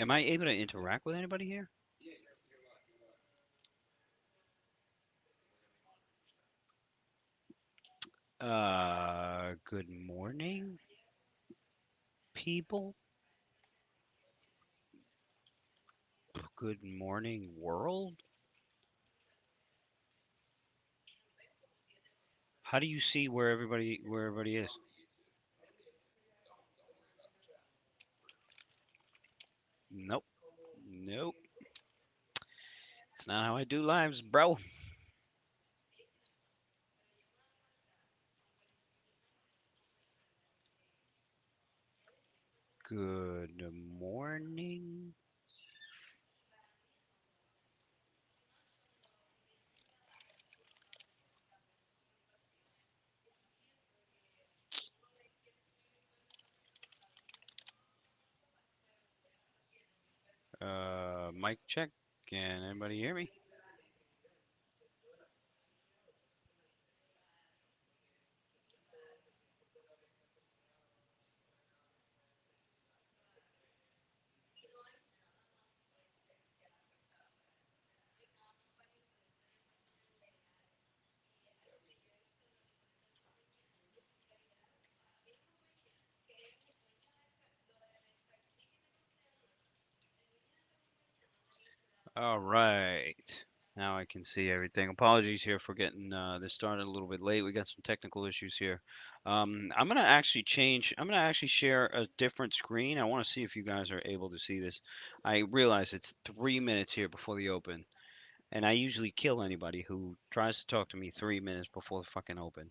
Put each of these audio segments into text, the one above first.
Am I able to interact with anybody here? Good morning, people. Good morning, world. How do you see where everybody is? Nope. Nope. It's not how I do lives, bro. Good morning. Mic check. Can anybody hear me? All right. Now I can see everything. Apologies here for getting this started a little bit late. We got some technical issues here. I'm gonna actually change. I'm gonna actually share a different screen. I want to see if you guys are able to see this. I realize it's 3 minutes here before the open, and I usually kill anybody who tries to talk to me 3 minutes before the fucking open.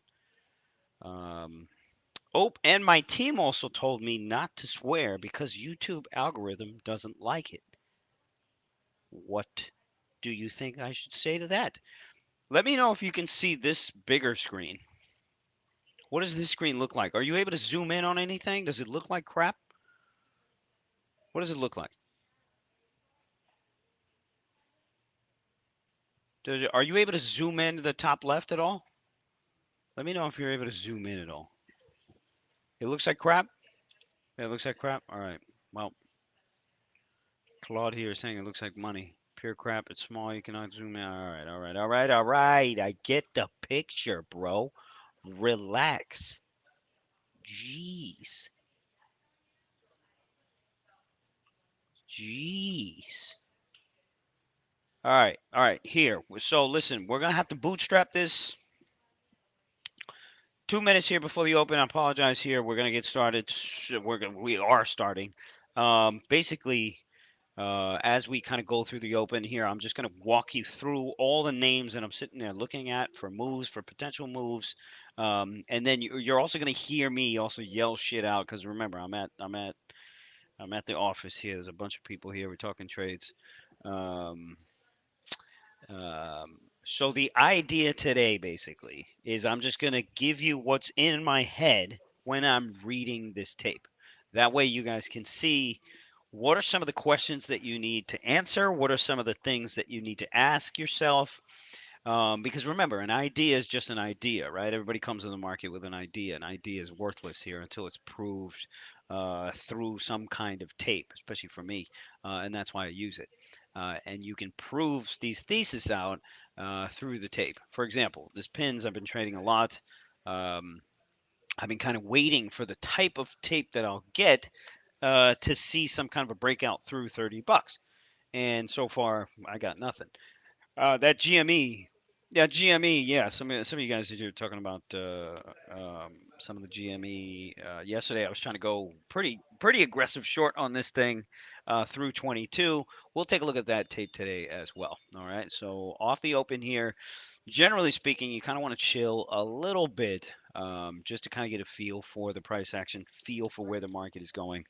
Um, oh, and my team also told me not to swear because YouTube algorithm doesn't like it. What do you think I should say to that? Let me know if you can see this bigger screen. What does this screen look like? Are you able to zoom in on anything? Does it look like crap? What does it look like? Are you able to zoom in to the top left at all? Let me know if you're able to zoom in at all. It looks like crap? It looks like crap? All right. Well, Claude here is saying it looks like money. Pure crap. It's small. You cannot zoom in. All right. All right. All right. All right. I get the picture, bro. Relax. Jeez. Jeez. All right, all right. Here. So listen, we're gonna have to bootstrap this. 2 minutes here before the open. I apologize. Here, we're gonna get started. We are starting. Basically, as we kind of go through the open here, I'm just gonna walk you through all the names that I'm sitting there looking at for moves, for potential moves, and then you're also gonna hear me also yell shit out because remember, I'm at the office here. There's a bunch of people here. We're talking trades. Um, so the idea today basically is I'm just going to give you what's in my head when I'm reading this tape. That way you guys can see what are some of the questions that you need to answer, what are some of the things that you need to ask yourself. Because remember, an idea is just an idea, right? Everybody comes in the market with an idea. An idea is worthless here until it's proved through some kind of tape, especially for me, and that's why I use it. And you can prove these theses out through the tape. For example, this pins I've been trading a lot. Um, I've been kind of waiting for the type of tape that I'll get to see some kind of a breakout through $30, and so far I got nothing. That GME, yeah, GME, yeah. Some of you guys are talking about some of the GME. Yesterday, I was trying to go pretty aggressive short on this thing through 22. We'll take a look at that tape today as well. All right. So off the open here, generally speaking, you kind of want to chill a little bit. Just to kind of get a feel for the price action, feel for where the market is going.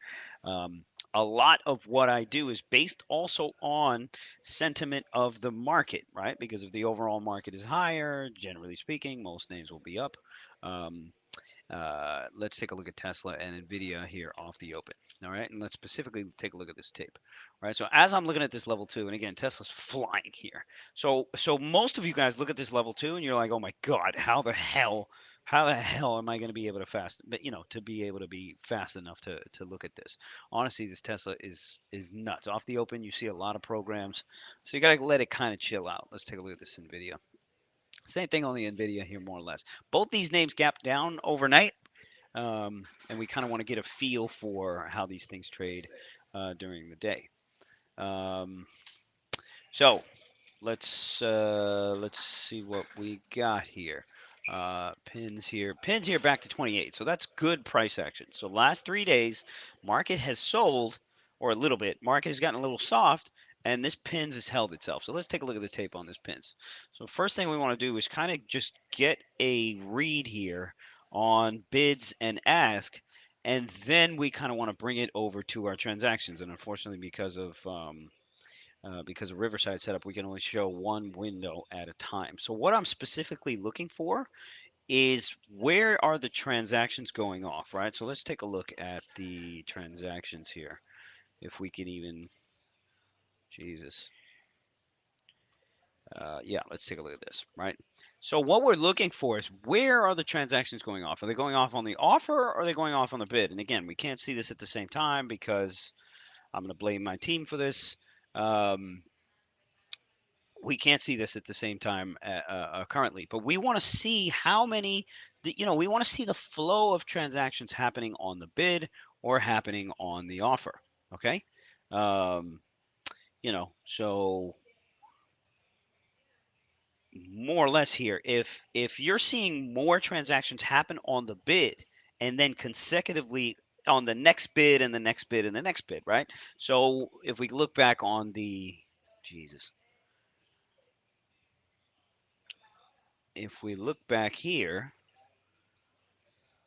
A lot of what I do is based also on sentiment of the market, right? Because if the overall market is higher, generally speaking, most names will be up. Um, let's take a look at Tesla and Nvidia here off the open. All right, and let's specifically take a look at this tape. All right, so as I'm looking at this level two, and again, Tesla's flying here. So most of you guys look at this level two, and you're like, oh my god, how the hell how the hell am I going to be able to but to be able to be fast enough to look at this? Honestly, this Tesla is nuts. Off the open, you see a lot of programs, so you got to let it kind of chill out. Let's take a look at this Nvidia. Same thing on the Nvidia here, more or less. Both these names gap down overnight, and we kind of want to get a feel for how these things trade during the day. Um, so let's see what we got here. Pins here back to 28. So that's good price action. So last 3 days, market has sold, or a little bit. Market has gotten a little soft, and this pins has held itself. So let's take a look at the tape on this pins. So first thing we want to do is kind of just get a read here on bids and ask, and then we kind of want to bring it over to our transactions. And unfortunately, because of Riverside setup, we can only show one window at a time. So what I'm specifically looking for is where are the transactions going off, right? So let's take a look at the transactions here. If we can even, Jesus. Yeah, let's take a look at this, right? So what we're looking for is where are the transactions going off? Are they going off on the offer or are they going off on the bid? And again, we can't see this at the same time because I'm going to blame my team for this. Um, we can't see this at the same time currently, but we want to see how many, we want to see the flow of transactions happening on the bid or happening on the offer. Okay. Um, so more or less here, if you're seeing more transactions happen on the bid and then consecutively on the next bid and the next bid and the next bid, right? So if we look back on the, Jesus, if we look back here,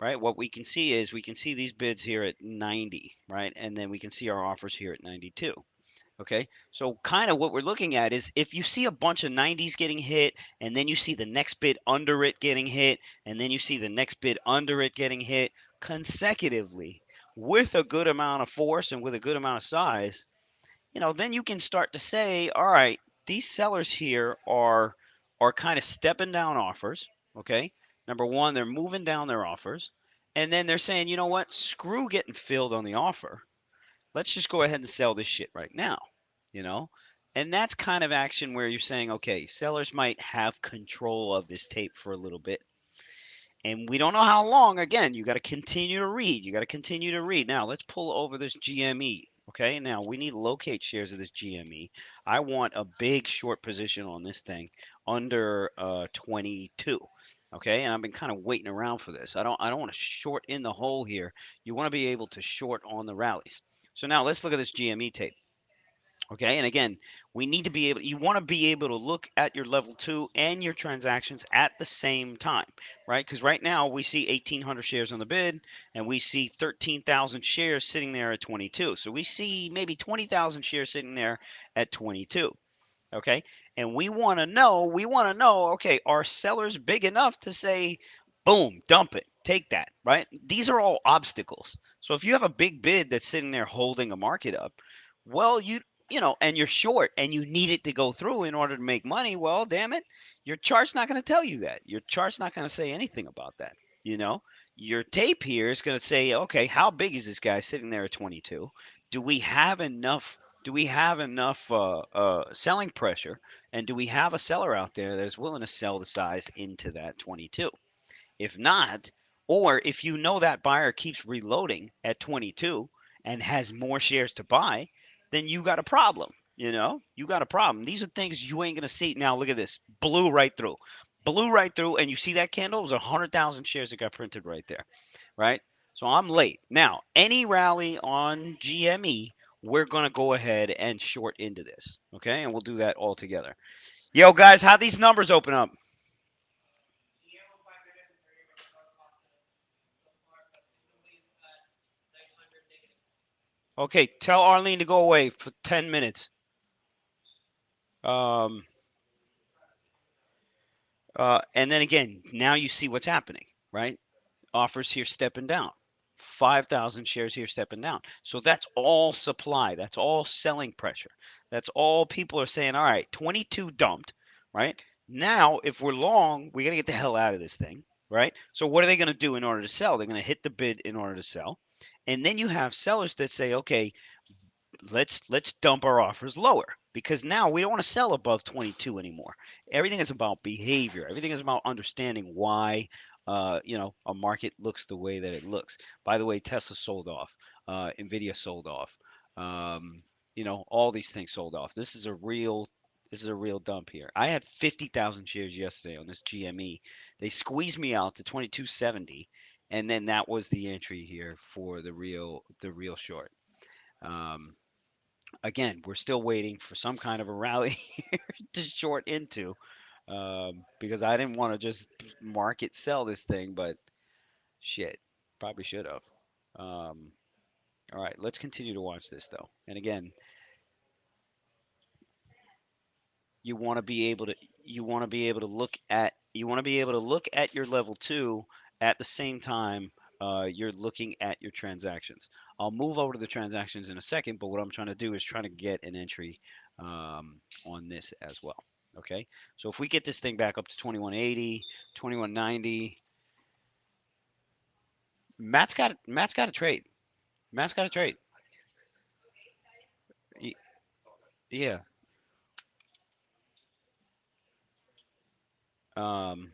right? What we can see is we can see these bids here at 90, right? And then we can see our offers here at 92. Okay, so kind of what we're looking at is if you see a bunch of 90s getting hit, and then you see the next bid under it getting hit, and then you see the next bid under it getting hit consecutively with a good amount of force and with a good amount of size, then you can start to say, all right, these sellers here are kind of stepping down offers. Okay. Number one, they're moving down their offers. And then they're saying, you know what? Screw getting filled on the offer. Let's just go ahead and sell this shit right now. You know? And that's kind of action where you're saying, okay, sellers might have control of this tape for a little bit and we don't know how long. Again, you got to continue to read. You got to continue to read. Now, let's pull over this GME. Okay, now we need to locate shares of this GME. I want a big short position on this thing under 22. Okay, and I've been kind of waiting around for this. I don't want to short in the hole here. You want to be able to short on the rallies. So now let's look at this GME tape. Okay, and again, we need to be able, you want to be able to look at your level two and your transactions at the same time, right? Because right now we see 1,800 shares on the bid and we see 13,000 shares sitting there at 22. So we see maybe 20,000 shares sitting there at 22. Okay, and we want to know, okay, are sellers big enough to say, boom, dump it, take that, right? These are all obstacles. So if you have a big bid that's sitting there holding a market up, well, and you're short and you need it to go through in order to make money, well, damn it, your chart's not going to tell you that. Your chart's not going to say anything about that. You know, your tape here is going to say, okay, how big is this guy sitting there at 22? Do we have enough selling pressure, and do we have a seller out there that is willing to sell the size into that 22? If not, or if you know that buyer keeps reloading at 22 and has more shares to buy, then you got a problem. You got a problem. These are things you ain't gonna see. Now look at this, blew right through, and you see that candle? It was 100,000 shares that got printed right there, right? So I'm late. Now, any rally on GME, we're going to go ahead and short into this. Okay. And we'll do that all together. Yo, guys, how these numbers open up? Okay. Tell Arlene to go away for 10 minutes. Um, and then again, now you see what's happening, right? Offers here stepping down. 5,000 shares here stepping down. So that's all supply. That's all selling pressure. That's all people are saying, all right, 22 dumped, right? Now, if we're long, we got to get the hell out of this thing. right? So what are they going to do in order to sell? They're going to hit the bid in order to sell. And then you have sellers that say, okay, let's dump our offers lower because now we don't want to sell above 22 anymore. Everything is about behavior. Everything is about understanding why a market looks the way that it looks. By the way, Tesla sold off, Nvidia sold off, um, all these things sold off. This is a real dump here. I had 50,000 shares yesterday on this GME. They squeezed me out to 2270, and then that was the entry here for the real short. Um, Again, we're still waiting for some kind of a rally here to short into, because I didn't want to just market sell this thing, but shit, probably should have. Um, all right, let's continue to watch this though. And again, you want to be able to look at your level two at the same time you're looking at your transactions. I'll move over to the transactions in a second, but what I'm trying to do is trying to get an entry on this as well. Okay, so if we get this thing back up to 2180, 2190, Matt's got to trade. Matt's got to trade. Yeah. Um,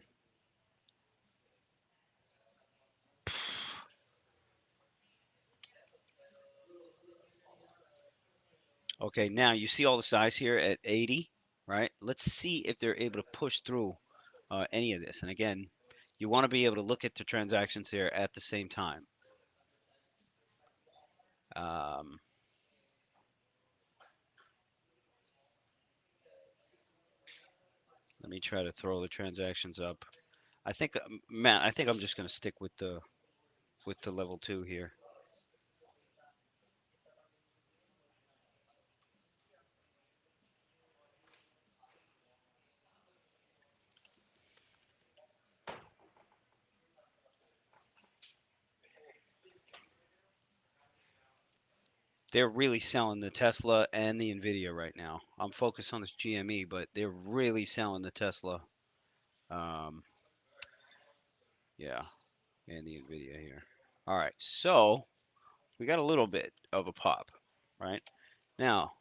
Okay, now you see all the size here at 80, right? Let's see if they're able to push through any of this. And again, you want to be able to look at the transactions here at the same time. Um, Let me try to throw the transactions up. I think, Matt, I think I'm just going to stick with the level two here. They're really selling the Tesla and the Nvidia right now. I'm focused on this GME, but they're really selling the Tesla. Um, yeah, and the Nvidia here. All right, so we got a little bit of a pop, right? Now,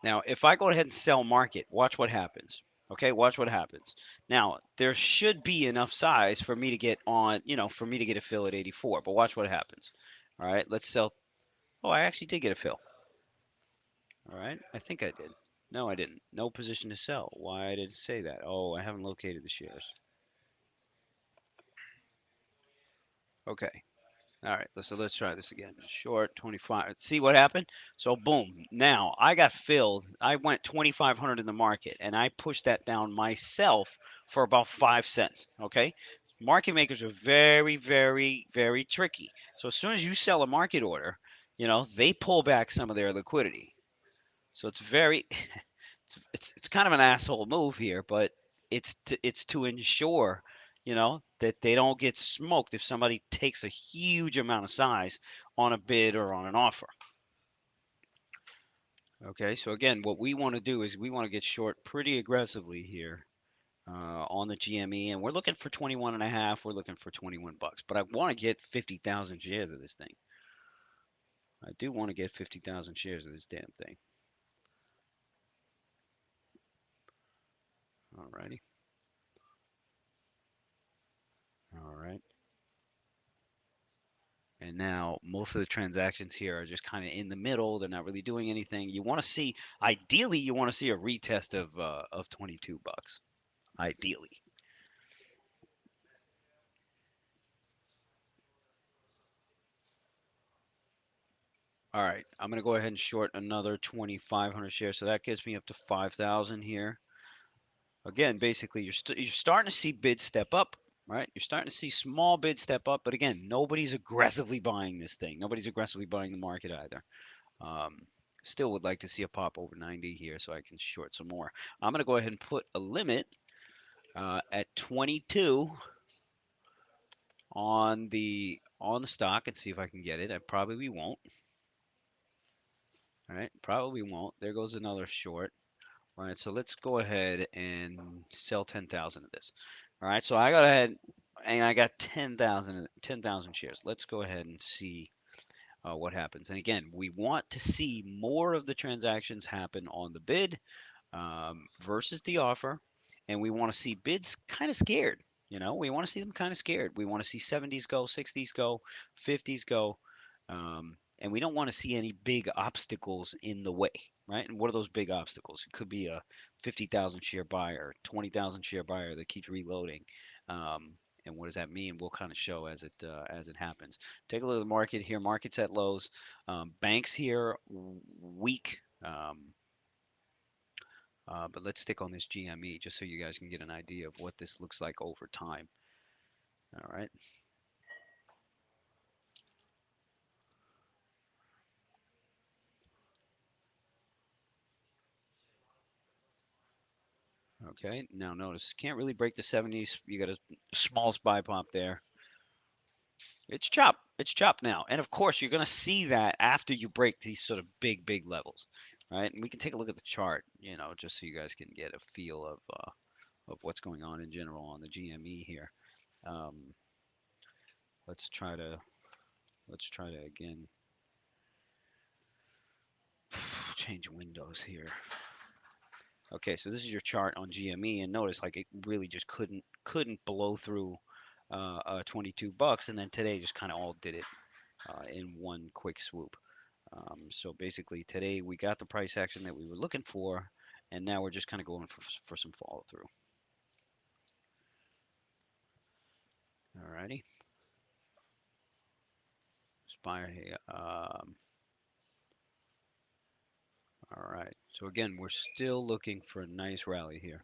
if I go ahead and sell market, watch what happens. Okay, watch what happens. Now, there should be enough size for me to get for me to get a fill at 84, but watch what happens. All right, let's sell. Oh, I actually did get a fill. All right, I think I did. No, I didn't. No position to sell. Why did it say that? Oh, I haven't located the shares. Okay. All right, let's try this again. Short 25. See what happened? So boom. Now I got filled. I went 2,500 in the market, and I pushed that down myself for about 5 cents. Okay. Market makers are very, very, very tricky. So as soon as you sell a market order, they pull back some of their liquidity. So it's very, it's kind of an asshole move here, but it's to ensure that they don't get smoked if somebody takes a huge amount of size on a bid or on an offer. Okay, so again, what we want to do is we want to get short pretty aggressively here on the GME, and we're looking for 21 and a half. We're looking for 21 bucks, but I want to get 50,000 shares of this thing. I do want to get 50,000 shares of this damn thing. Alrighty. All right. And now most of the transactions here are just kind of in the middle. They're not really doing anything. You want to see, ideally, you want to see a retest of 22 bucks. Ideally. All right, I'm gonna go ahead and short another 2,500 shares, so that gets me up to 5,000 here. Again, basically, you're starting to see bids step up, right? You're starting to see small bids step up, but again, nobody's aggressively buying this thing. Nobody's aggressively buying the market either. Um, Still would like to see a pop over 90 here so I can short some more. I'm going to go ahead and put a limit at 22 on the stock and see if I can get it. I probably won't. All right, probably won't. There goes another short. All right, so let's go ahead and sell 10,000 of this. All right, so I got ahead and I got 10,000 shares. Let's go ahead and see what happens. And again, we want to see more of the transactions happen on the bid versus the offer. And we want to see bids kind of scared. We want to see them kind of scared. We want to see 70s go, 60s go, 50s go. And we don't want to see any big obstacles in the way, right? And what are those big obstacles? It could be a 50,000 share buyer, 20,000 share buyer that keeps reloading. Um, and what does that mean? We'll kind of show as it happens. Take a look at the market here. Market's at lows. Banks here weak. But let's stick on this GME just so you guys can get an idea of what this looks like over time. All right. Okay. Now notice, can't really break the 70s. You got a small SPY pop there. It's chop. It's chop now. And of course, you're going to see that after you break these sort of big levels, right? And we can take a look at the chart, just so you guys can get a feel of what's going on in general on the GME here. Um, let's try to again change windows here. Okay, so this is your chart on GME, and notice like it really just couldn't blow through 22 bucks, and then today just kind of all did it in one quick swoop. So basically today we got the price action that we were looking for, and now we're just kind of going for some follow through. Alrighty, Spire here. All right, so again we're still looking for a nice rally here.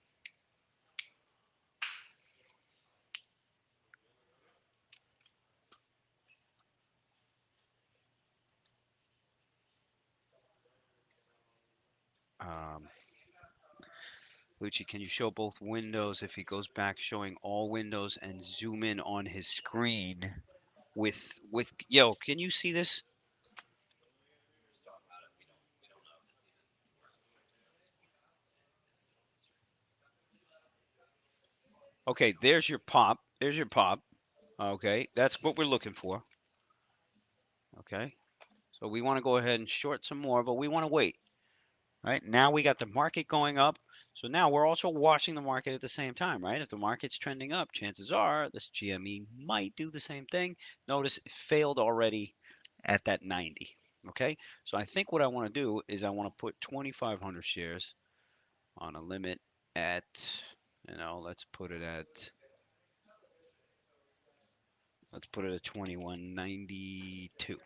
Um, Lucci, can you show both windows? If he goes back showing all windows and zoom in on his screen with yo, can you see this? Okay, there's your pop. There's your pop. Okay, that's what we're looking for. Okay, so we want to go ahead and short some more, but we want to wait. Right now we got the market going up. So now we're also watching the market at the same time, right? If the market's trending up, chances are this GME might do the same thing. Notice it failed already at that 90. Okay, so I think what I want to do is I want to put 2,500 shares on a limit at, let's put it at 2192,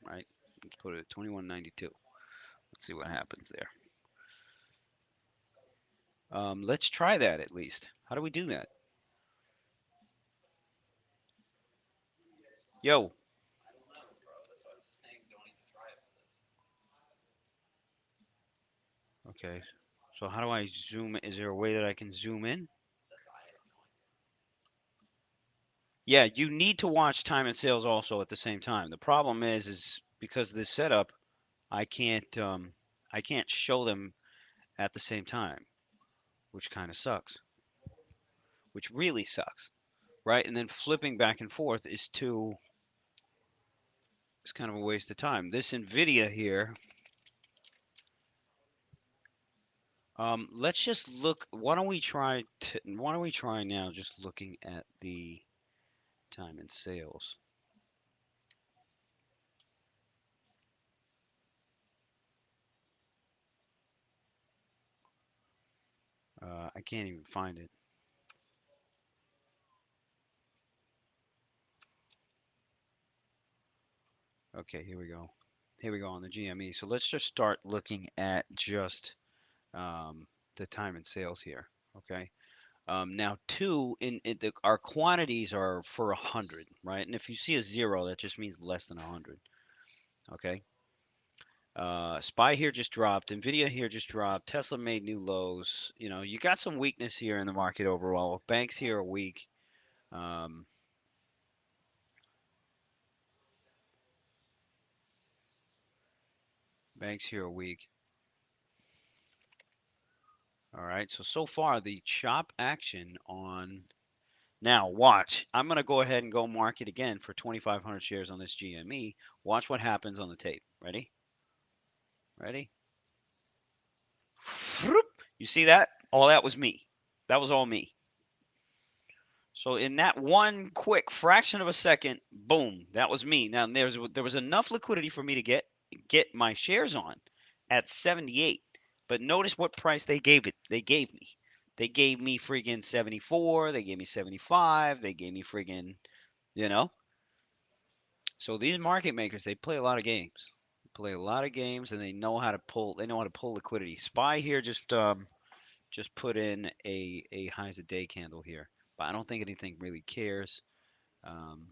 right? Let's put it at 2192. Let's see what happens there. Let's try that at least. How do we do that? Yo. Okay. So how do I zoom? Is there a way that I can zoom in? Yeah, you need to watch time and sales also at the same time. The problem is because of this setup, I can't show them at the same time, which kind of sucks. Which really sucks, right? And then flipping back and forth is kind of a waste of time. This Nvidia here, let's just look. Why don't we try now just looking at the time and sales? I can't even find it. Okay, here we go. Here we go on the GME. So let's just start looking at just the time and sales here. Okay. Now, our quantities are for 100, right? And if you see a zero, that just means less than 100. Okay. SPY here just dropped. Nvidia here just dropped. Tesla made new lows. You got some weakness here in the market overall. Banks here are weak. Um, banks here are weak. All right. So far, the chop action on Now watch. I'm going to go ahead and go mark it again for 2,500 shares on this GME. Watch what happens on the tape. Ready? Ready? You see that? All that was me. That was all me. So in that one quick fraction of a second, boom, that was me. Now there was enough liquidity for me to get my shares on at 78. But notice what price they gave it. They gave me. They gave me friggin' 74. They gave me 75. They gave me friggin', you know. So these market makers, they play a lot of games. They play a lot of games, and they know how to pull. They know how to pull liquidity. Spy here just put in a highs a day candle here, but I don't think anything really cares. Um,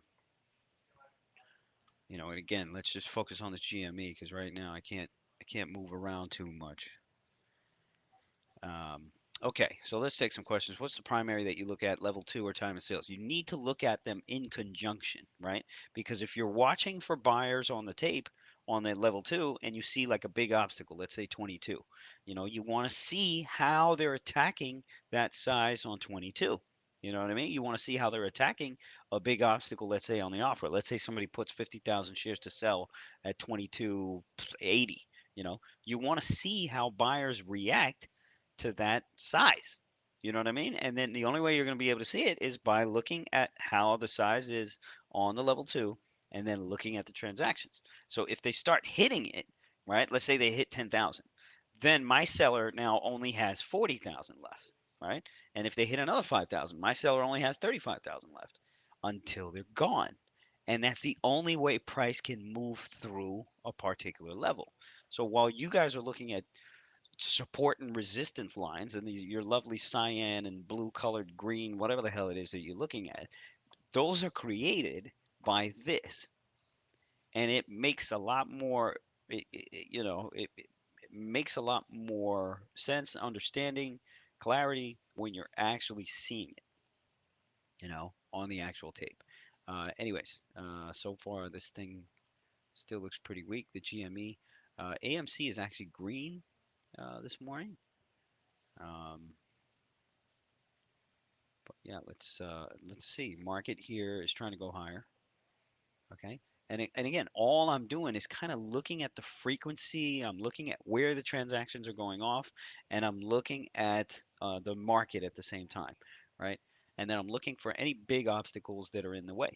and again, let's just focus on this GME because right now I can't move around too much. Um, okay, so let's take some questions. What's the primary that you look at, level 2 or time of sales? You need to look at them in conjunction, right? Because if you're watching for buyers on the tape on the level 2 and you see like a big obstacle, let's say 22, you want to see how they're attacking that size on 22. You know what I mean? You want to see how they're attacking a big obstacle, let's say on the offer. Let's say somebody puts 50,000 shares to sell at 22.80. You want to see how buyers react to that size. You know what I mean? And then the only way you're going to be able to see it is by looking at how the size is on the level 2 and then looking at the transactions. So if they start hitting it, right? Let's say they hit 10,000. Then my seller now only has 40,000 left, right? And if they hit another 5,000, my seller only has 35,000 left until they're gone. And that's the only way price can move through a particular level. So while you guys are looking at support and resistance lines and your lovely cyan and blue colored green, whatever the hell it is that you're looking at, those are created by this. And it makes a lot more, it makes a lot more sense, understanding, clarity when you're actually seeing it, on the actual tape. So far this thing still looks pretty weak. The GME, AMC is actually green this morning. Um, But yeah, let's see. Market here is trying to go higher. Okay. And again, all I'm doing is kind of looking at the frequency. I'm looking at where the transactions are going off, and I'm looking at the market at the same time, right? And then I'm looking for any big obstacles that are in the way,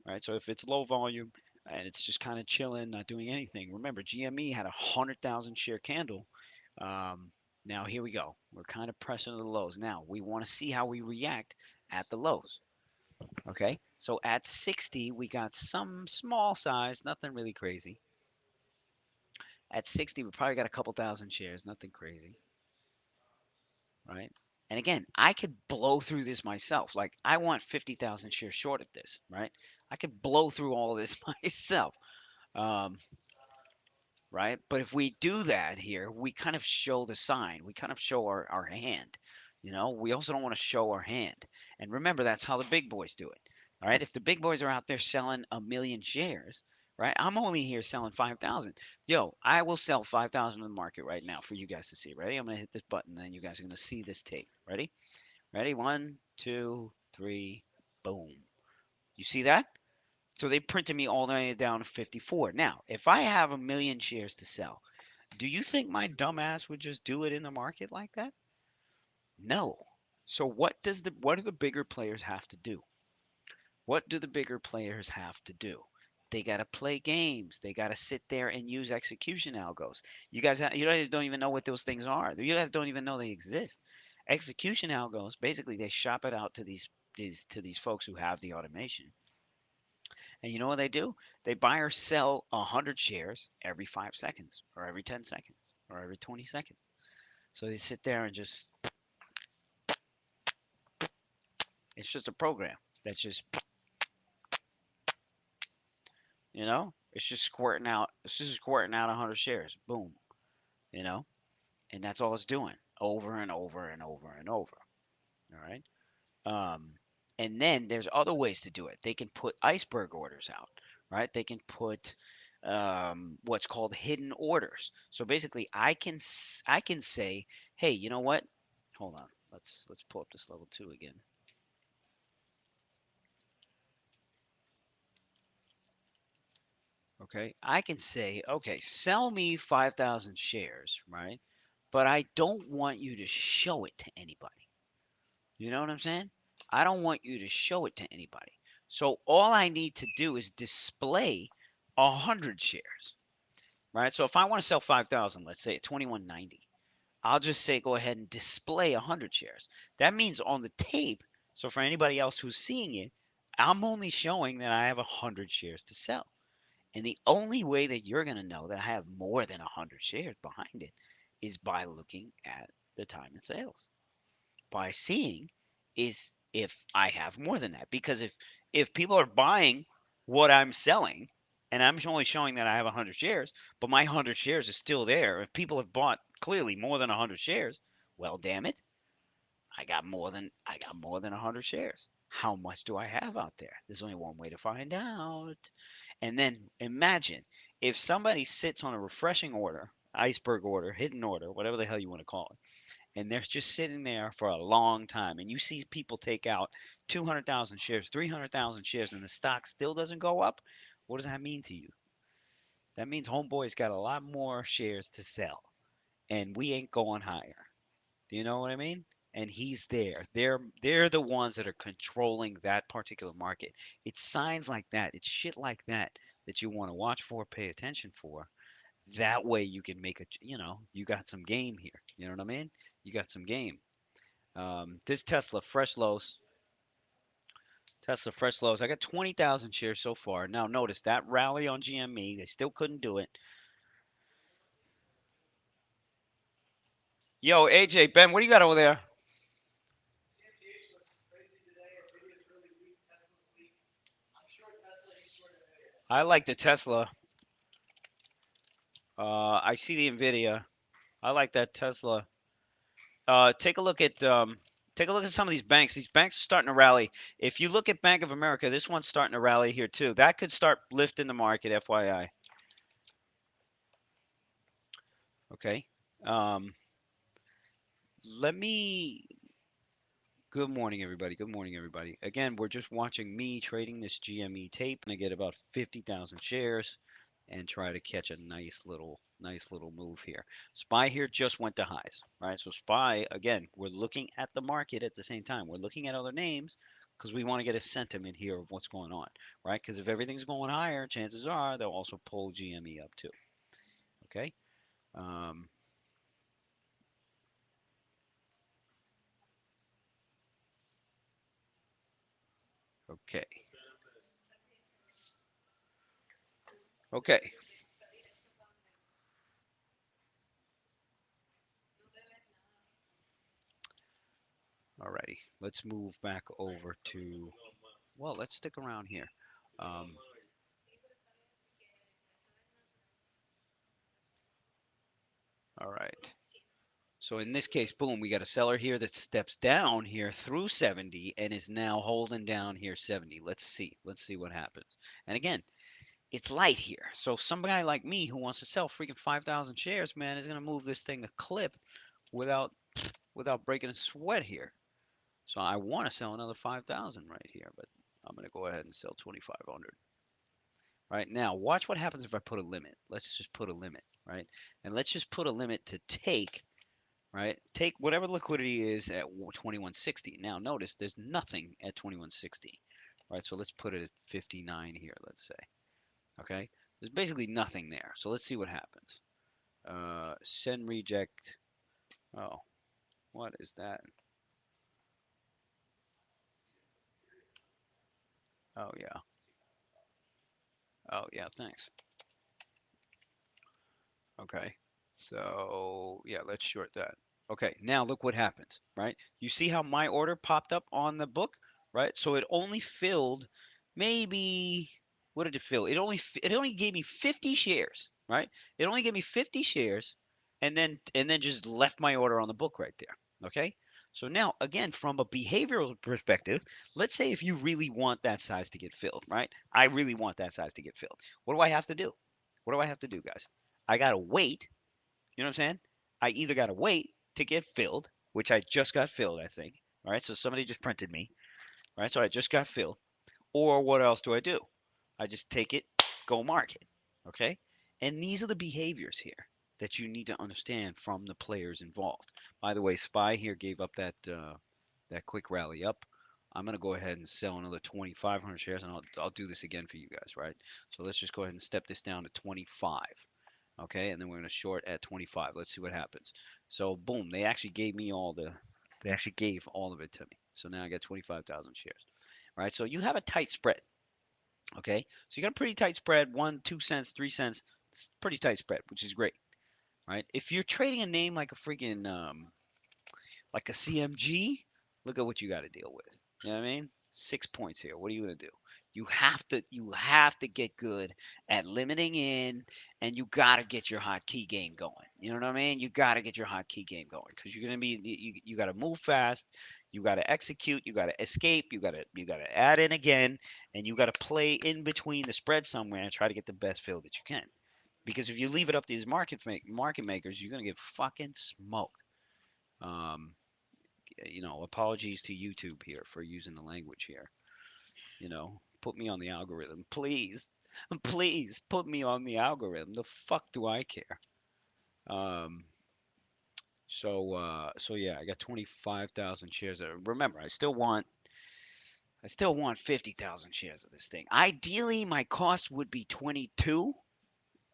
right? So if it's low volume and it's just kind of chilling, not doing anything. Remember, GME had 100,000 share candle. Um, Now here we go. We're kind of pressing the lows. Now we want to see how we react at the lows. Okay, so at 60, we got some small size, nothing really crazy. At 60, we probably got a couple thousand shares, nothing crazy, right? And again, I could blow through this myself. Like I want 50,000 shares short at this, right? I could blow through all of this myself. Um, right? But if we do that here, we kind of show the sign. We kind of show our hand. We also don't want to show our hand. And remember, that's how the big boys do it. All right. If the big boys are out there selling 1,000,000 shares, right? I'm only here selling 5,000. Yo, I will sell 5,000 in the market right now for you guys to see. Ready? I'm going to hit this button. Then you guys are going to see this tape. Ready? Ready? One, two, three, boom. You see that? So they printed me all the way down to 54. Now, if I have 1,000,000 shares to sell, do you think my dumbass would just do it in the market like that? No. So what do the bigger players have to do? What do the bigger players have to do? They got to play games. They got to sit there and use execution algos. You guys don't even know what those things are. You guys don't even know they exist. Execution algos, basically they shop it out to these folks who have the automation. And you know what they do? They buy or sell 100 shares every 5 seconds or every 10 seconds or every 20 seconds. So they sit there and it's just a program that's it's just squirting out 100 shares. Boom, you know, and that's all it's doing over and over and over and over. All right. Um, and then there's other ways to do it. They can put iceberg orders out, right? They can put what's called hidden orders. So basically, I can say, hey, you know what? Hold on. Let's pull up this level 2 again. Okay, I can say, okay, sell me 5,000 shares, right? But I don't want you to show it to anybody. You know what I'm saying? I don't want you to show it to anybody. So all I need to do is display 100 shares, right? So if I want to sell 5,000, let's say at 21.90, I'll just say go ahead and display 100 shares. That means on the tape, so for anybody else who's seeing it, I'm only showing that I have 100 shares to sell. And the only way that you're going to know that I have more than 100 shares behind it is by looking at the time and sales. By seeing is if I have more than that. Because if people are buying what I'm selling and I'm only showing that I have 100 shares, but my 100 shares is still there, if people have bought clearly more than 100 shares, well, damn it, I got more than 100 shares. How much do I have out there? There's only one way to find out. And then imagine if somebody sits on a refreshing order, iceberg order, hidden order, whatever the hell you want to call it, and they're just sitting there for a long time, and you see people take out 200,000 shares, 300,000 shares, and the stock still doesn't go up. What does that mean to you? That means Homeboy's got a lot more shares to sell, and we ain't going higher. Do you know what I mean? And he's there. They're the ones that are controlling that particular market. It's signs like that. It's shit like that that you want to watch for, pay attention for. That way you can make you got some game here. You know what I mean? You got some game. This Tesla fresh lows. Tesla fresh lows. I got 20,000 shares so far. Now notice that rally on GME. They still couldn't do it. Yo, AJ, Ben, what do you got over there? I like the Tesla. I see the Nvidia. I like that Tesla. Take a look at some of these banks. These banks are starting to rally. If you look at Bank of America, this one's starting to rally here too. That could start lifting the market, FYI. Okay. Um, let me. Good morning, everybody. Good morning, everybody. Again, we're just watching me trading this GME tape, and I get about 50,000 shares, and try to catch a nice little move here. SPY here just went to highs, right? So SPY, again, we're looking at the market at the same time. We're looking at other names because we want to get a sentiment here of what's going on, right? Because if everything's going higher, chances are they'll also pull GME up too. Okay. Um, okay. Okay. Alrighty. Let's move back over to. Well, let's stick around here. Um, all right. So in this case, boom, we got a seller here that steps down here through 70 and is now holding down here 70. Let's see. Let's see what happens. And again, it's light here. So some guy like me who wants to sell freaking 5,000 shares, man, is going to move this thing a clip without breaking a sweat here. So I want to sell another 5,000 right here, but I'm going to go ahead and sell 2,500. Right now, watch what happens if I put a limit. Let's just put a limit, right? And let's just put a limit to take, right? Take whatever liquidity is at 2160. Now, notice there's nothing at 2160, right? So let's put it at 59 here, let's say. Okay? There's basically nothing there. So let's see what happens. Send reject. Oh, what is that? Oh, yeah. Oh, yeah, thanks. Okay. So, yeah, let's short that. Okay, now look what happens, right? You see how my order popped up on the book, right? So it only filled maybe what did it fill? It only gave me 50 shares, right? It only gave me 50 shares and then just left my order on the book right there. Okay? So now again from a behavioral perspective, let's say if you really want that size to get filled, right? I really want that size to get filled. What do I have to do? What do I have to do, guys? I got to wait. You know what I'm saying? I either got to wait to get filled, which I just got filled, I think. All right. So somebody just printed me. All right. So I just got filled. Or what else do? I just take it, go market. Okay? And these are the behaviors here that you need to understand from the players involved. By the way, Spy here gave up that quick rally up. I'm going to go ahead and sell another 2,500 shares, and I'll do this again for you guys, right? So let's just go ahead and step this down to 25. Okay, and then we're going to short at 25. Let's see what happens. So boom, they actually gave all of it to me. So now I got 25,000 shares. All right, so you have a tight spread. Okay, so you got a pretty tight spread, 1, 2 cents, 3 cents. It's pretty tight spread, which is great, right? If you're trading a name like a freaking like a CMG, look at what you got to deal with. You know what I mean? 6 points here. What are you gonna do? You have to get good at limiting in, and you gotta get your hotkey game going. You know what I mean? You gotta get your hotkey game going because you're gonna be you gotta move fast, you gotta execute, you gotta escape, you gotta add in again, and you gotta play in between the spread somewhere and try to get the best fill that you can. Because if you leave it up to these market makers, you're gonna get fucking smoked. Um, apologies to YouTube here for using the language here. Put me on the algorithm, please. Please put me on the algorithm. The fuck do I care? Um, so yeah, I got 25,000 shares. Remember, I still want 50,000 shares of this thing. Ideally, my cost would be 22,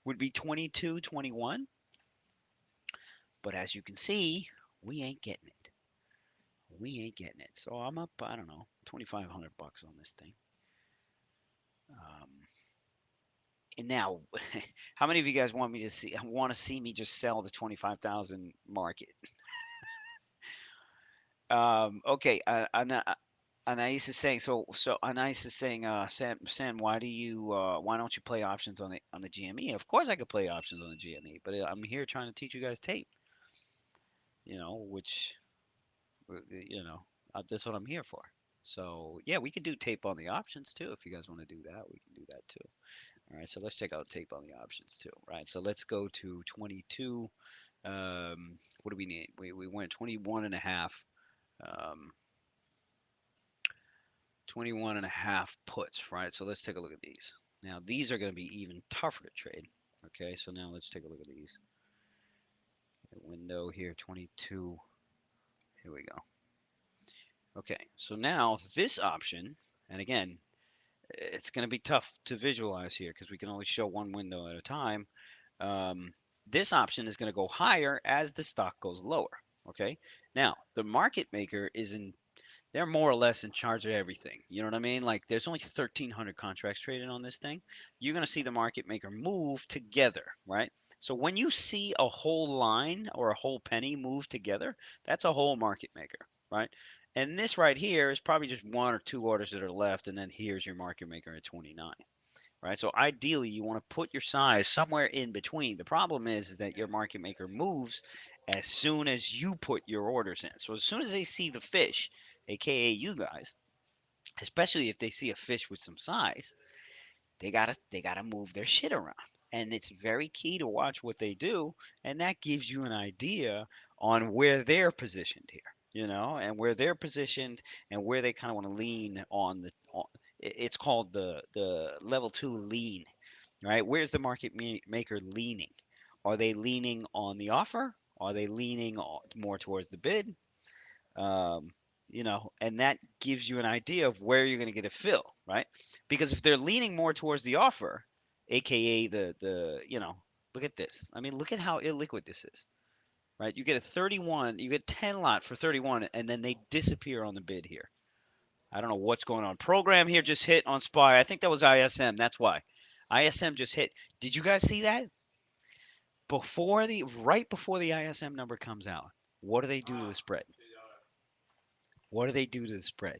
21. But as you can see, we ain't getting it. We ain't getting it. So I'm up, I don't know, 2,500 bucks on this thing. Um, and now, how many of you guys want to see me just sell the 25,000 market? Okay, Anais is saying Anais is saying, Sam, why don't you play options on the GME? Of course I could play options on the GME, but I'm here trying to teach you guys tape. Which that's what I'm here for. So yeah, we can do tape on the options too if you guys want to do that. We can do that too. All right, so let's check out tape on the options too. Right, so let's go to 22. What do we need? We went 21 and a half. 21 and a half puts, right? So let's take a look at these. Now these are going to be even tougher to trade. Okay, so now let's take a look at these. The window here, 22. Here we go. Okay, so now this option, and again, it's going to be tough to visualize here because we can only show one window at a time. Um, this option is going to go higher as the stock goes lower. Okay, now the market maker they're more or less in charge of everything. You know what I mean? Like there's only 1,300 contracts traded on this thing. You're going to see the market maker move together, right? So when you see a whole line or a whole penny move together, that's a whole market maker, right? And this right here is probably just one or two orders that are left, and then here's your market maker at 29, right? So ideally, you want to put your size somewhere in between. The problem is that your market maker moves as soon as you put your orders in. So as soon as they see the fish, aka you guys, especially if they see a fish with some size, they gotta move their shit around. And it's very key to watch what they do, and that gives you an idea on where they're positioned here, and where they're positioned and where they kind of want to lean on it's called the level 2 lean, right? Where's the market maker leaning? Are they leaning on the offer? Are they leaning more towards the bid? um, and that gives you an idea of where you're going to get a fill, right? Because if they're leaning more towards the offer, aka look at this. I mean, look at how illiquid this is, right? You get a 31, you get 10 lot for 31, and then they disappear on the bid here. I don't know what's going on. Program here just hit on SPY. I think that was ISM. That's why. ISM just hit. Did you guys see that? Right before the ISM number comes out, what do they do to the spread? What do they do to the spread?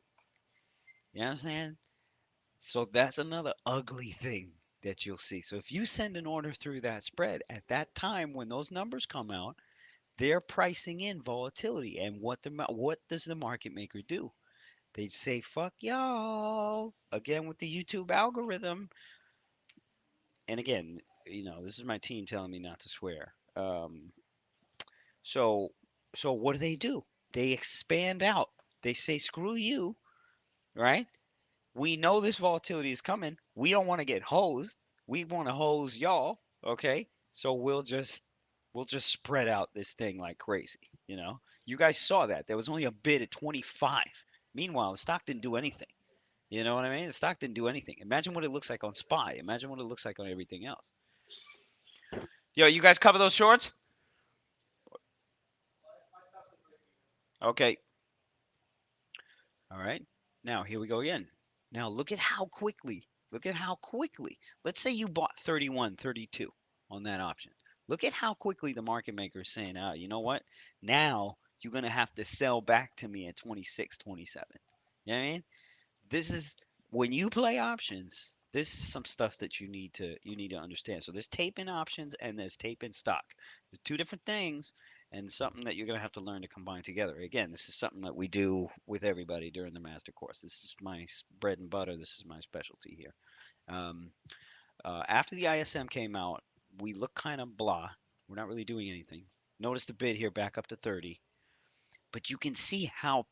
You know what I'm saying? So that's another ugly thing that you'll see. So if you send an order through that spread at that time when those numbers come out, they're pricing in volatility. And what does the market maker do? They say fuck y'all again with the YouTube algorithm. And again, this is my team telling me not to swear. So so what do? They expand out. They say screw you, right? We know this volatility is coming. We don't want to get hosed, We want to hose y'all, okay? So we'll just spread out this thing like crazy, you know? You guys saw that. There was only a bid at 25. Meanwhile, the stock didn't do anything. You know what I mean? The stock didn't do anything. Imagine what it looks like on SPY. Imagine what it looks like on everything else. Yo, you guys cover those shorts? Okay. All right. Now, here we go again. Now, look at how quickly, look at how quickly. Let's say you bought 31, 32 on that option. Look at how quickly the market maker is saying, you know what? Now you're going to have to sell back to me at 26, 27. You know what I mean? This is when you play options, this is some stuff that you need to understand. So there's tape in options and there's tape in stock. There's two different things and something that you're going to have to learn to combine together. Again, this is something that we do with everybody during the master course. This is my bread and butter. This is my specialty here. Um, After the ISM came out, we look kind of blah. We're not really doing anything. Notice the bid here back up to 30, but you can see how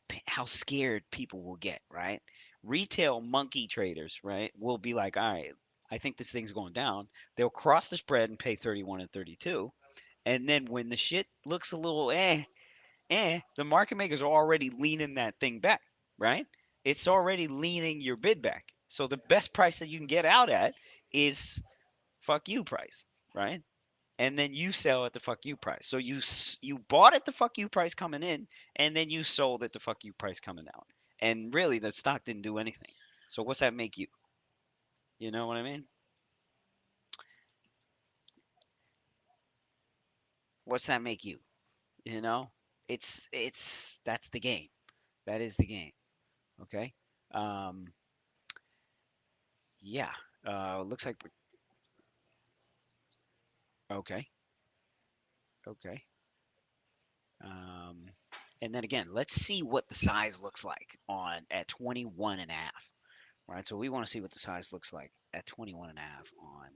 scared people will get, right? Retail monkey traders, right, will be like, all right, I think this thing's going down. They'll cross the spread and pay 31 and 32, and then when the shit looks a little the market makers are already leaning that thing back, right? It's already leaning your bid back. So the best price that you can get out at is fuck you price, right? And then you sell at the fuck you price. So you bought at the fuck you price coming in, and then you sold at the fuck you price coming out. And really, the stock didn't do anything. So what's that make you? You know what I mean? What's that make you? You know, it's that's the game. That is the game. Okay. Um, yeah. Looks like okay. Okay. Um, and then again, let's see what the size looks like on at 21 and a half. Right? So we want to see what the size looks like at 21 and a half on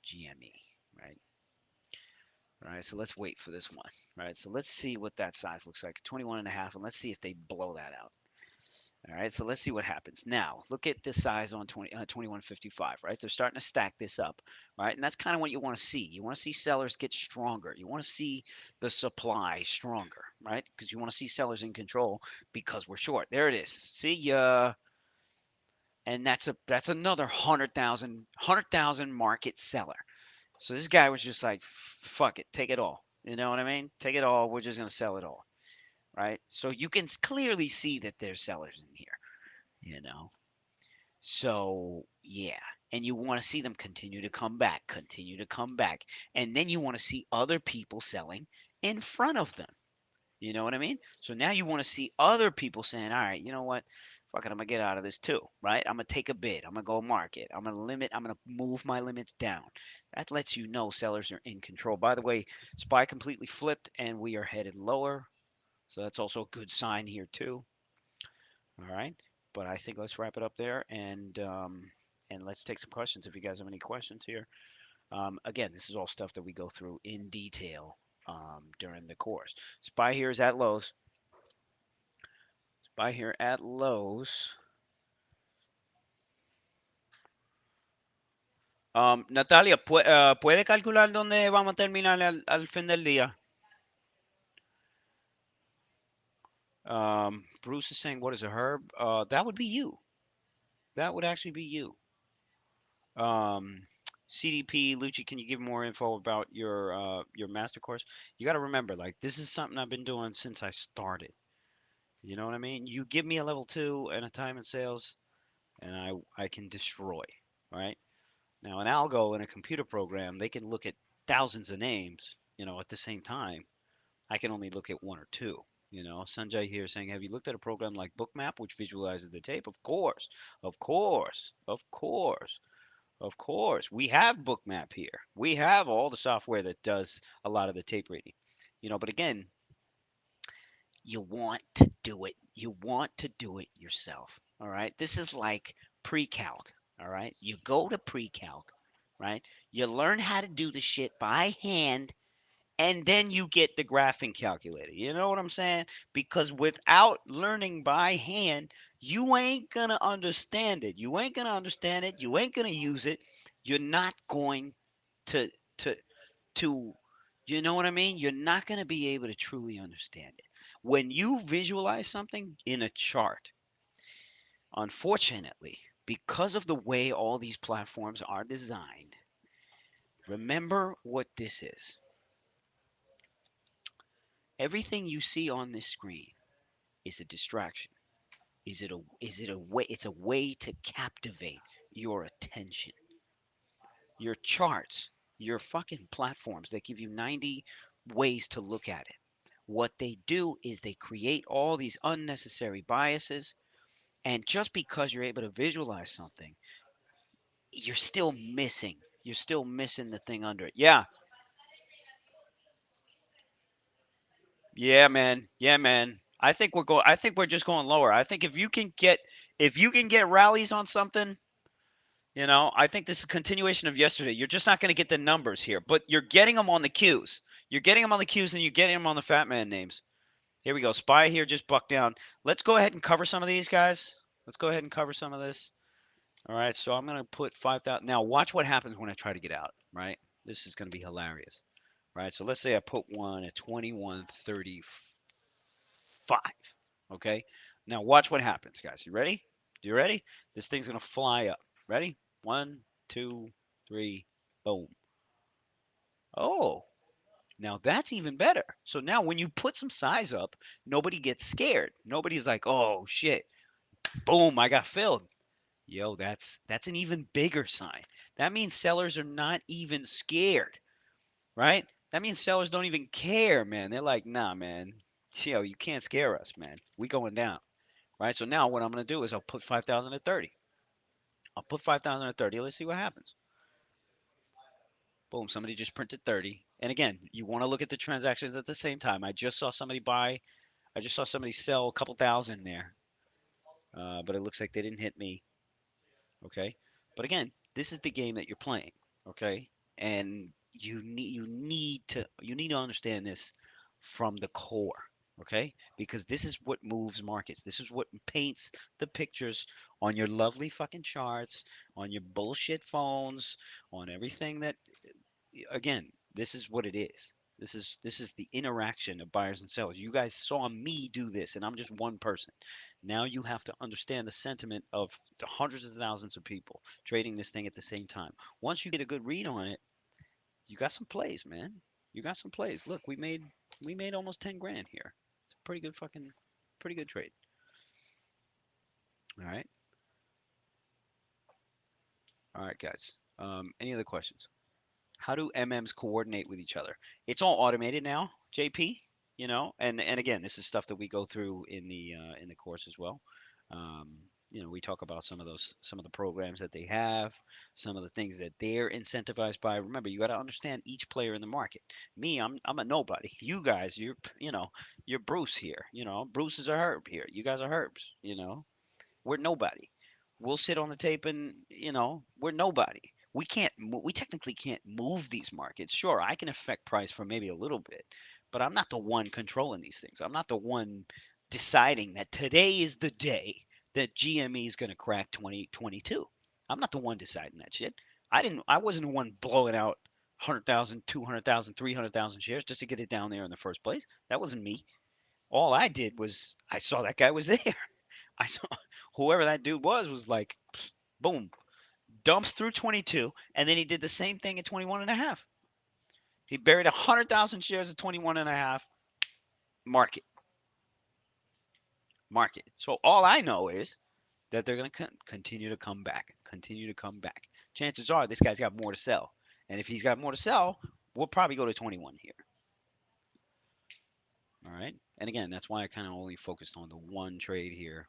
GME, right? All right, so let's wait for this one. Right, so let's see what that size looks like, 21 and a half, and let's see if they blow that out. All right, so let's see what happens. Now, look at the size on 2155, right? They're starting to stack this up, right? And that's kind of what you want to see. You want to see sellers get stronger. You want to see the supply stronger, right? Because you want to see sellers in control because we're short. There it is. See, and that's another 100,000 market seller. So this guy was just like, fuck it, take it all. You know what I mean? Take it all. We're just gonna sell it all, right? So you can clearly see that there's sellers in here. You know, so yeah, and you want to see them continue to come back, and then you want to see other people selling in front of them. You know what I mean? So now you want to see other people saying, all right, you know what? Fuck it, I'm gonna get out of this too, right? I'm gonna take a bid. I'm gonna go market. I'm gonna move my limits down. That lets you know sellers are in control. By the way, SPY completely flipped and we are headed lower. So that's also a good sign here too. All right. But I think let's wrap it up there and let's take some questions if you guys have any questions here. Again, this is all stuff that we go through in detail during the course. SPY here is at lows. Buy here at lows. Natalia, ¿puede calcular dónde vamos a terminar al fin del día? Bruce is saying, what is a herb? That would be you. That would actually be you. Um, CDP, Lucci, can you give more info about your master course? You got to remember, like this is something I've been doing since I started. You know what I mean? You give me a level 2 and a time and sales, and I can destroy. Right? Now, an algo in a computer program, they can look at thousands of names, at the same time. I can only look at one or two. Sanjay here saying, have you looked at a program like Bookmap, which visualizes the tape? Of course, of course, of course, of course. We have Bookmap here. We have all the software that does a lot of the tape reading. But again, you want to do it. You want to do it yourself. All right. This is like pre-calc. All right. You go to pre-calc, right? You learn how to do the shit by hand, and then you get the graphing calculator. You know what I'm saying? Because without learning by hand, you ain't gonna understand it. You ain't gonna understand it. You ain't gonna use it. You're not going to to to you know what I mean? You're not gonna be able to truly understand it. When you visualize something in a chart, unfortunately, because of the way all these platforms are designed, remember what this is. Everything you see on this screen is a distraction. Is it a way it's a way to captivate your attention. Your charts, your fucking platforms that give you 90 ways to look at it. What they do is they create all these unnecessary biases, and just because you're able to visualize something, you're still missing the thing under it. Yeah. Yeah, man. Yeah, man. I think we're just going lower. I think if you can get rallies on something, I think this is a continuation of yesterday. You're just not going to get the numbers here, but you're getting them on the cues. You're getting them on the cues and you're getting them on the fat man names. Here we go. Spy here just bucked down. Let's go ahead and cover some of these guys. Let's go ahead and cover some of this. All right, so I'm going to put 5,000. Now watch what happens when I try to get out, right? This is going to be hilarious. Right? So let's say I put one at 21.35. Okay? Now watch what happens, guys. You ready? You ready? This thing's going to fly up. Ready? One, two, three, boom. Oh, now that's even better. So now when you put some size up, nobody gets scared. Nobody's like, "Oh shit, boom, I got filled." Yo, that's an even bigger sign. That means sellers are not even scared, right? That means sellers don't even care, man. They're like, "Nah, man. Yo, you can't scare us, man. We going down." Right? So now what I'm going to do is I'll put 5,000 at 30. I'll put 5,000 at 30. Let's see what happens. Boom, somebody just printed 30. And again, you want to look at the transactions at the same time. I just saw somebody sell a couple thousand there, but it looks like they didn't hit me. Okay. But again, this is the game that you're playing. Okay. And you need to understand this from the core. Okay. Because this is what moves markets. This is what paints the pictures on your lovely fucking charts, on your bullshit phones, on everything that again, this is what it is. This is the interaction of buyers and sellers. You guys saw me do this, and I'm just one person. Now you have to understand the sentiment of the hundreds of thousands of people trading this thing at the same time. Once you get a good read on it, you got some plays, man. You got some plays. Look, we made almost 10 grand here. It's a pretty good trade. All right, all right, guys. Any other questions? How do MMs coordinate with each other? It's all automated now, JP. And again, this is stuff that we go through in the course as well. Um, we talk about some of the programs that they have, some of the things that they're incentivized by. Remember, you got to understand each player in the market. Me, I'm a nobody. You guys, you're Bruce here. Bruce is a herb here. You guys are herbs. We're nobody. We'll sit on the tape and, we're nobody. We technically can't move these markets. Sure, I can affect price for maybe a little bit, but I'm not the one controlling these things. I'm not the one deciding that today is the day that GME is going to crack 2022. I'm not the one deciding that shit. I wasn't the one blowing out 100,000, 200,000, 300,000 shares just to get it down there in the first place. That wasn't me. All I did was I saw that guy was there. I saw whoever that dude was like, boom, dumps through 22, and then he did the same thing at 21 and a half. He buried 100,000 shares at 21 and a half. Market, market. So all I know is that they're going to continue to come back, continue to come back. Chances are this guy's got more to sell, and if he's got more to sell, we'll probably go to 21 here. All right, and again, that's why I kind of only focused on the one trade here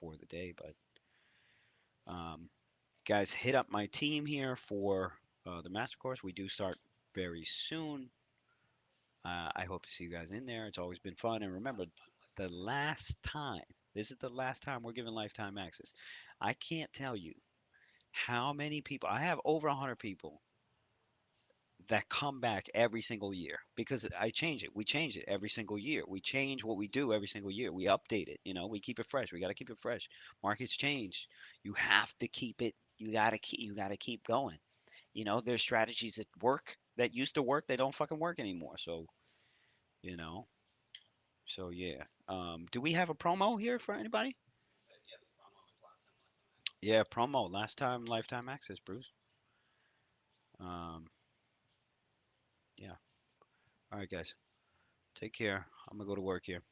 for the day, but um, guys, hit up my team here for the master course. We do start very soon. I hope to see you guys in there. It's always been fun. And remember, the last time, this is the last time we're giving lifetime access. I can't tell you how many people, I have over 100 people that come back every single year because I change it. We change it every single year. We change what we do every single year. We update it. We keep it fresh. We got to keep it fresh. Markets change. You have to keep it. You got to keep going. There's strategies that work that used to work. They don't fucking work anymore. You know. So yeah. Do we have a promo here for anybody? Yeah, promo. Last time lifetime access, Bruce. Um, yeah. All right, guys. Take care. I'm gonna go to work here.